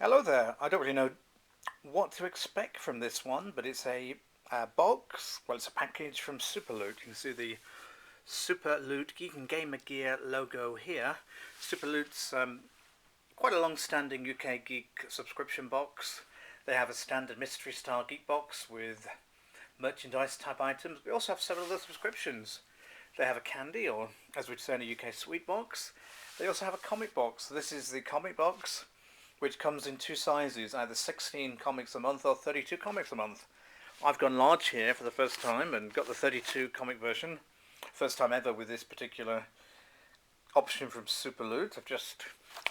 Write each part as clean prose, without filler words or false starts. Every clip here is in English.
Hello there. I don't really know what to expect from this one, but it's a box. Well, it's a package from Superloot. You can see the Superloot Geek and Gamer Gear logo here. Superloot's quite a long-standing UK geek subscription box. They have a standard mystery style geek box with merchandise type items. We also have several other subscriptions. They have a candy, or as we'd say in a UK, sweet box. They also have a comic box. This is the comic box, which comes in two sizes, either 16 comics a month or 32 comics a month. I've gone large here for the first time and got the 32 comic version. First time ever with this particular option from Superloot. I've just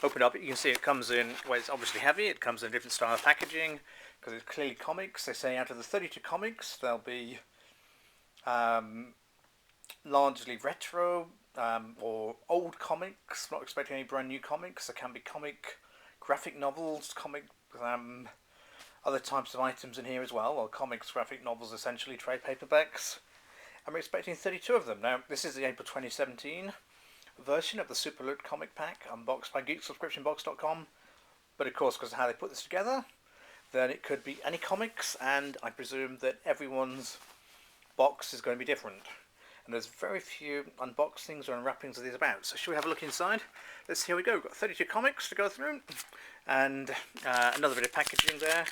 opened up. You can see it comes in, well, it's obviously heavy. It comes in a different style of packaging because it's clearly comics. They say out of the 32 comics, there'll be largely retro or old comics. Not expecting any brand new comics. There can be graphic novels, other types of items in here as well, or comics, graphic novels, essentially trade paperbacks. And we're expecting 32 of them. Now, this is the April 2017 version of the Superloot comic pack, unboxed by GeekSubscriptionBox.com. But of course, because of how they put this together, then it could be any comics, and I presume that everyone's box is going to be different. And there's very few unboxings or unwrappings of these about. So should we have a look inside? Let's see how we go. We've got 32 comics to go through, and another bit of packaging there.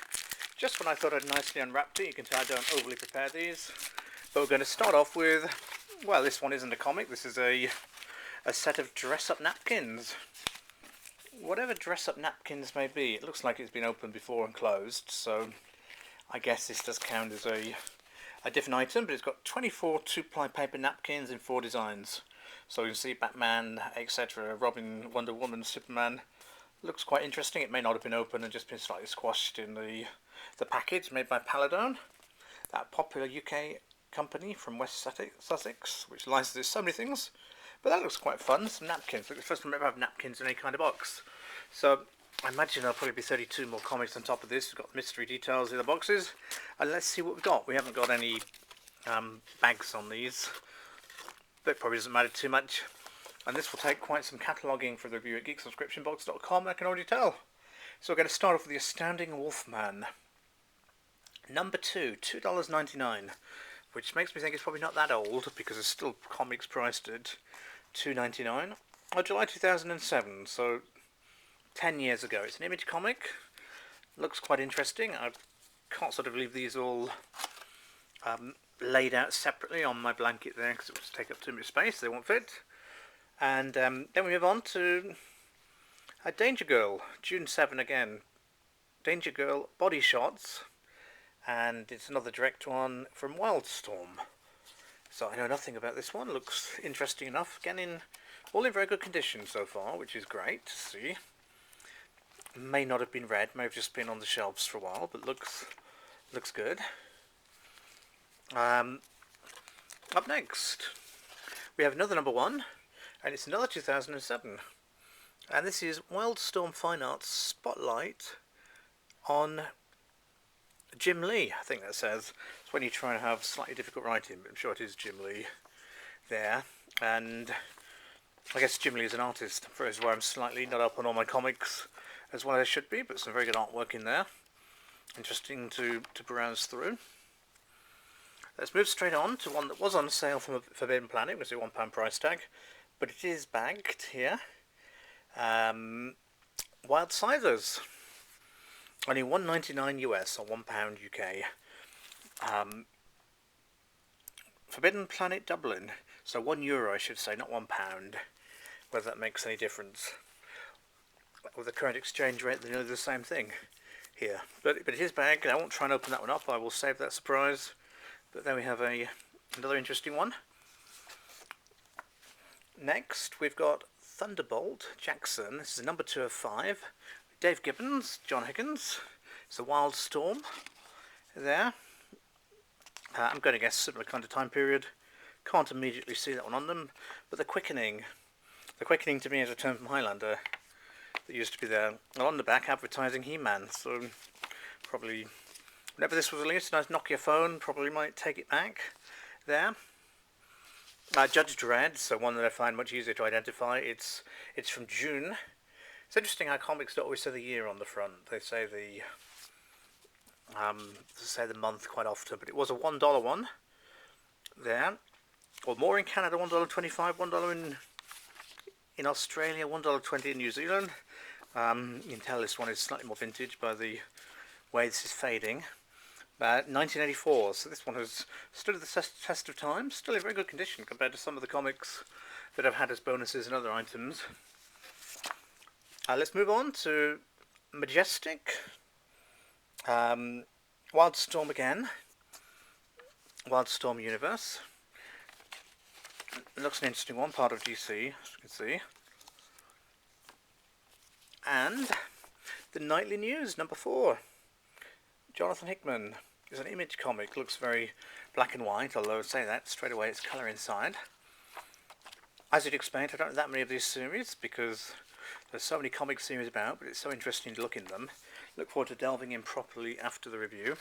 Just when I thought I'd nicely unwrapped it, you can tell I don't overly prepare these. But we're going to start off with, well, this one isn't a comic. This is a set of dress-up napkins. Whatever dress-up napkins may be, it looks like it's been opened before and closed. So I guess this does count as a different item, but it's got 24 two-ply paper napkins in 4 designs. So you can see Batman, etc., Robin, Wonder Woman, Superman. Looks quite interesting. It may not have been opened and just been slightly squashed in the package, made by Paladone, that popular UK company from West Sussex, which licenses so many things. But that looks quite fun. Some napkins. Look, the first time I ever have napkins in any kind of box. So I imagine there'll probably be 32 more comics on top of this. We've got mystery details in the boxes. And let's see what we've got. We haven't got any bags on these. That probably doesn't matter too much. And this will take quite some cataloguing for the review at GeekSubscriptionBox.com, I can already tell. So we're going to start off with the Astounding Wolfman. Number 2, $2.99. Which makes me think it's probably not that old, because there's still comics priced at $2.99. Oh, July 2007, so 10 years ago. It's an image comic. Looks quite interesting. I can't sort of leave these all laid out separately on my blanket there because it would take up too much space. They won't fit. And then we move on to Danger Girl, June 7 again. Danger Girl Body Shots. And it's another direct one from Wildstorm. So I know nothing about this one. Looks interesting enough. Again, all in very good condition so far, which is great to see. May not have been read, may have just been on the shelves for a while, but looks good. Up next, we have another number 1, and it's another 2007. And this is Wildstorm Fine Arts Spotlight on Jim Lee, I think that says. It's when you try and have slightly difficult writing, but I'm sure it is Jim Lee there. And I guess Jim Lee is an artist, for where I'm slightly not up on all my comics as well as I should be, but some very good artwork in there. Interesting to browse through. Let's move straight on to one that was on sale from Forbidden Planet. It was a £1 price tag, but it is bagged here. Wild Sizers. Only $1.99 US or £1 UK. Forbidden Planet Dublin. So €1 I should say, not £1. Whether that makes any difference. With the current exchange rate, they know the same thing here. But it is bagged. I won't try and open that one up. I will save that surprise. But then we have another interesting one. Next, we've got Thunderbolt Jackson. This is number 2 of 5. Dave Gibbons, John Higgins. It's a Wildstorm there. I'm going to guess similar kind of time period. Can't immediately see that one on them. But the Quickening. The Quickening to me is a term from Highlander that used to be there. And on the back, advertising He-Man. So probably, whenever this was released, a nice Nokia phone probably might take it back there. Judge Dredd, so one that I find much easier to identify. It's from June It's interesting how comics don't always say the year on the front. They say the month quite often, but it was a $1 one there, or more in Canada, $1.25, $1 in Australia, $1.20 in New Zealand. You can tell this one is slightly more vintage by the way this is fading. 1984, so this one has stood the test of time, still in very good condition compared to some of the comics that I've had as bonuses and other items. Let's move on to Majestic. Wildstorm again. Wildstorm Universe. It looks an interesting one, part of DC, as you can see. And the Nightly News, number 4. Jonathan Hickman. It's an Image comic, looks very black and white, although I say that straight away it's colour inside. As you'd expect, I don't know that many of these series because there's so many comic series about, but it's so interesting to look in them. Look forward to delving in properly after the review.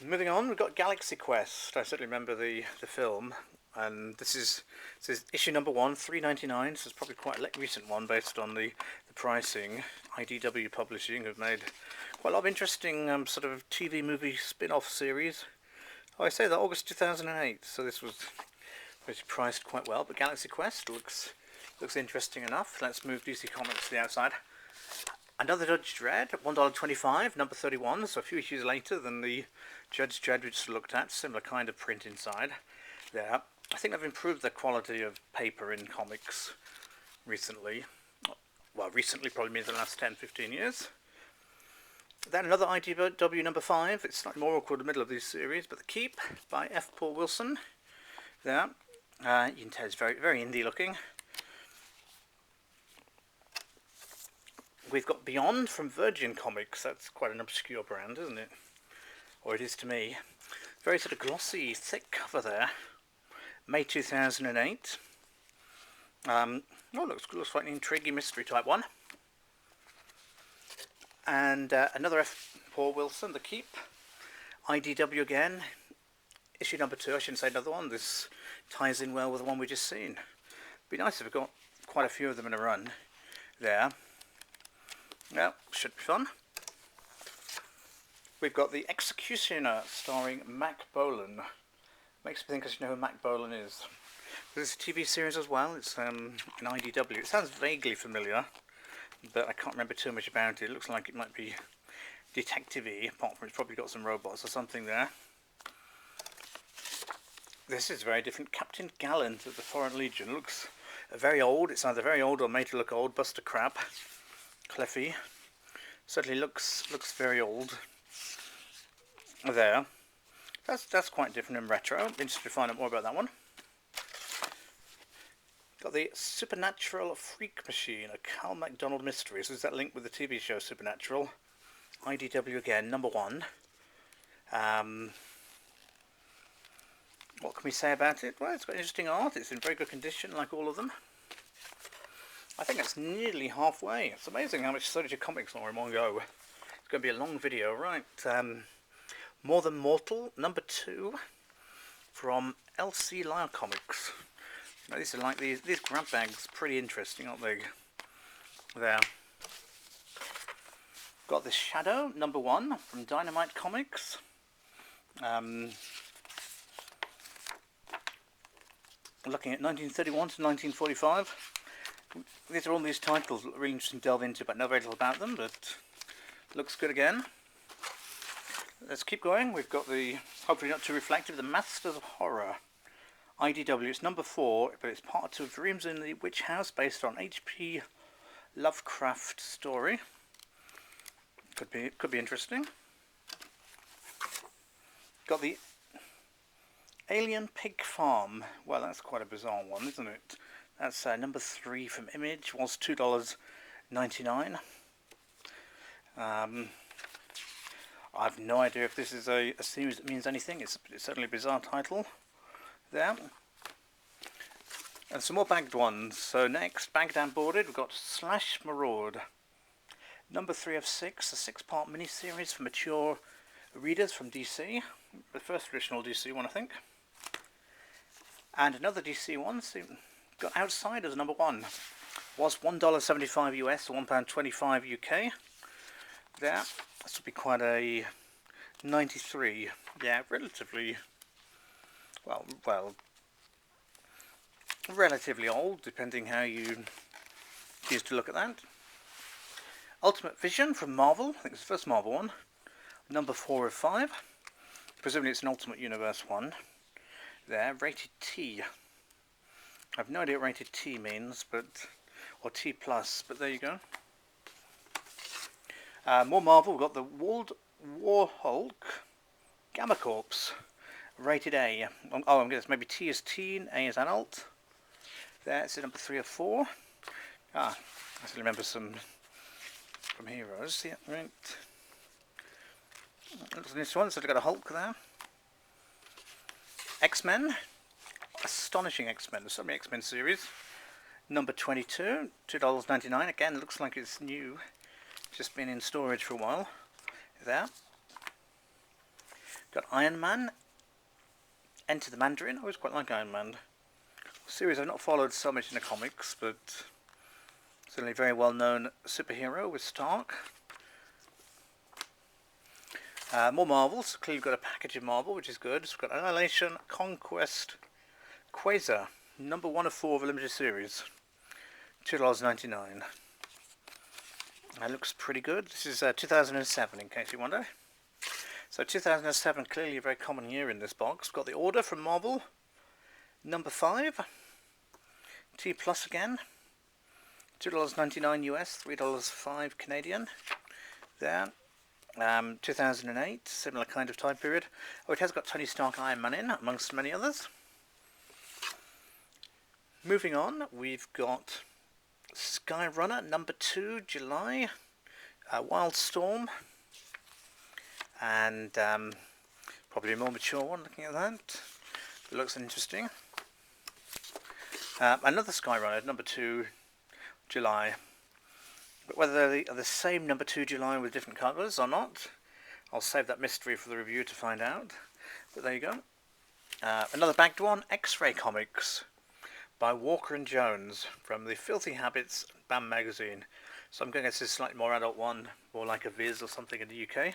Moving on, we've got Galaxy Quest. I certainly remember the film, and this is issue number 1, $3.99, so it's probably quite a recent one based on the pricing. IDW Publishing have made quite a lot of interesting sort of TV movie spin-off series. Oh, I say that August 2008, so this was priced quite well, but Galaxy Quest looks interesting enough. Let's move DC Comics to the outside. Another Judge Dredd, $1.25, number 31, so a few issues later than the Judge Dredd we just looked at. Similar kind of print inside there. I think they've improved the quality of paper in comics recently. Well, recently probably means the last 10-15 years. Then another IDW number 5. It's slightly more awkward in the middle of these series, but The Keep by F. Paul Wilson. There. You can tell it's very, very indie looking. We've got Beyond from Virgin Comics. That's quite an obscure brand, isn't it? Or it is to me. Very sort of glossy, thick cover there. May 2008. Looks like an intriguing mystery type one. And another F. Paul Wilson, The Keep. IDW again. Issue number 2, I shouldn't say another one. This ties in well with the one we just seen. Be nice if we've got quite a few of them in a run there. Yeah, should be fun. We've got The Executioner starring Mac Bolan. Makes me think I should know who Mac Bolan is. There's a TV series as well. It's an IDW. It sounds vaguely familiar, but I can't remember too much about it. It looks like it might be detective-y, apart from it's probably got some robots or something there. This is very different. Captain Gallant of the Foreign Legion. Looks very old. It's either very old or made to look old. Buster Crab. Cleffy. Certainly looks very old. There. That's quite different and retro. Interested to find out more about that one. Got the Supernatural Freak Machine, a Cal MacDonald mystery. So is that linked with the TV show Supernatural? IDW again, number 1. What can we say about it? Well, it's got interesting art. It's in very good condition, like all of them. I think it's nearly halfway. It's amazing how much Soldier Comics are in one go. It's going to be a long video, right? More Than Mortal, number 2, from LC Lyle Comics. Now, these are like these grab bags, pretty interesting, aren't they? There. Got The Shadow, number 1, from Dynamite Comics. Looking at 1931 to 1945. These are all these titles that are really interesting to delve into, but know very little about them, but looks good again. Let's keep going. We've got the, hopefully not too reflective, The Masters of Horror. IDW, it's number 4, but it's part of Dreams in the Witch House, based on H.P. Lovecraft story. Could be interesting. Got the Alien Pig Farm. Well, that's quite a bizarre one, isn't it? That's number 3 from Image. Was $2.99. I have no idea if this is a series that means anything. It's certainly a bizarre title there. And some more bagged ones. So next, bagged and boarded, we've got Slash Maraud. Number 3 of 6, a 6-part miniseries for mature readers from DC. The first original DC one, I think. And another DC one, so got Outsiders, number 1. Was $1.75 US, or £1.25 UK. There, this would be quite a 93. Yeah, relatively, well, relatively old, depending how you choose to look at that. Ultimate Vision from Marvel, I think it's the first Marvel one. Number 4 of 5. Presumably it's an Ultimate Universe one. There, rated T. I have no idea what rated T means, or T plus, but there you go. More Marvel, we've got the War Hulk Gamma Corps, rated A. Oh, I'm guessing maybe T is teen, A is adult. That's number 3 of 4. I still remember some from Heroes. Yeah, right. Looks an interesting one, so they've got a Hulk there. X-Men. Astonishing X-Men. There's so many X-Men series. Number 22, $2.99. Again, looks like it's new. Just been in storage for a while. There. Got Iron Man. Enter the Mandarin. I always quite like Iron Man. Series I've not followed so much in the comics, but certainly a very well known superhero with Stark. More Marvels. So clearly we've got a package of Marvel, which is good. So we've got Annihilation, Conquest, Quasar, number 1 of 4 of a limited series. $2.99. That looks pretty good. This is 2007, in case you wonder. So 2007, clearly a very common year in this box. We've got the Order from Marvel, number 5. T plus again. $2.99 US, $3.05 Canadian. There. 2008, similar kind of time period. Oh, it has got Tony Stark, Iron Man in, amongst many others. Moving on, we've got Skyrunner, number 2, July. Wildstorm. And probably a more mature one, looking at that. It looks interesting. Another Skyrunner, number 2, July. But whether they are the same number 2 July with different covers or not, I'll save that mystery for the review to find out. But there you go. Another bagged one, X-Ray Comics by Walker and Jones from the Filthy Habits BAM magazine. So I'm going to guess this slightly more adult one, more like a Viz or something in the UK.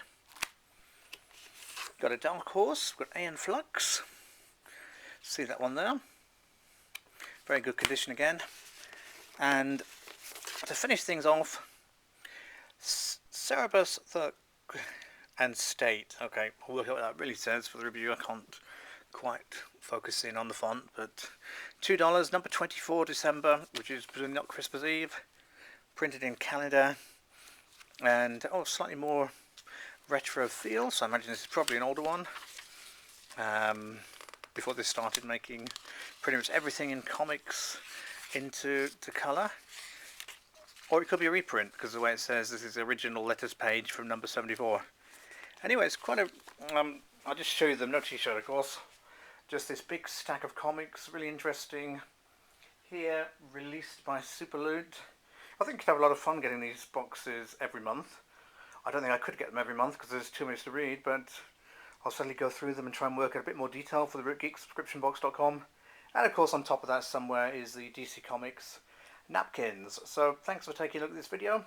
Got a Dark Horse, got Aeon Flux. See that one there. Very good condition again. And to finish things off, Cerebus and State. Okay, I'll work out what that really says for the review. I can't quite focus in on the font, but $2, number 24 December, which is presumably not Christmas Eve. Printed in Canada. And, slightly more retro feel, so I imagine this is probably an older one. Before they started making pretty much everything in comics into colour. Or it could be a reprint, because the way it says this is the original letters page from number 74. Anyway, it's quite a... I'll just show you them, no t-shirt of course. Just this big stack of comics, really interesting. Here, released by Superloot. I think you could have a lot of fun getting these boxes every month. I don't think I could get them every month because there's too much to read, but I'll certainly go through them and try and work out a bit more detail for the geeksubscriptionbox.com. And of course on top of that somewhere is the DC Comics napkins. So thanks for taking a look at this video.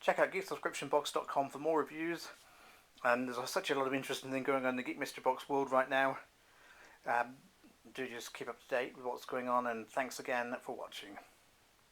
Check out geeksubscriptionbox.com for more reviews. And there's such a lot of interesting things going on in the Geek Mystery Box world right now. Do just keep up to date with what's going on, and thanks again for watching.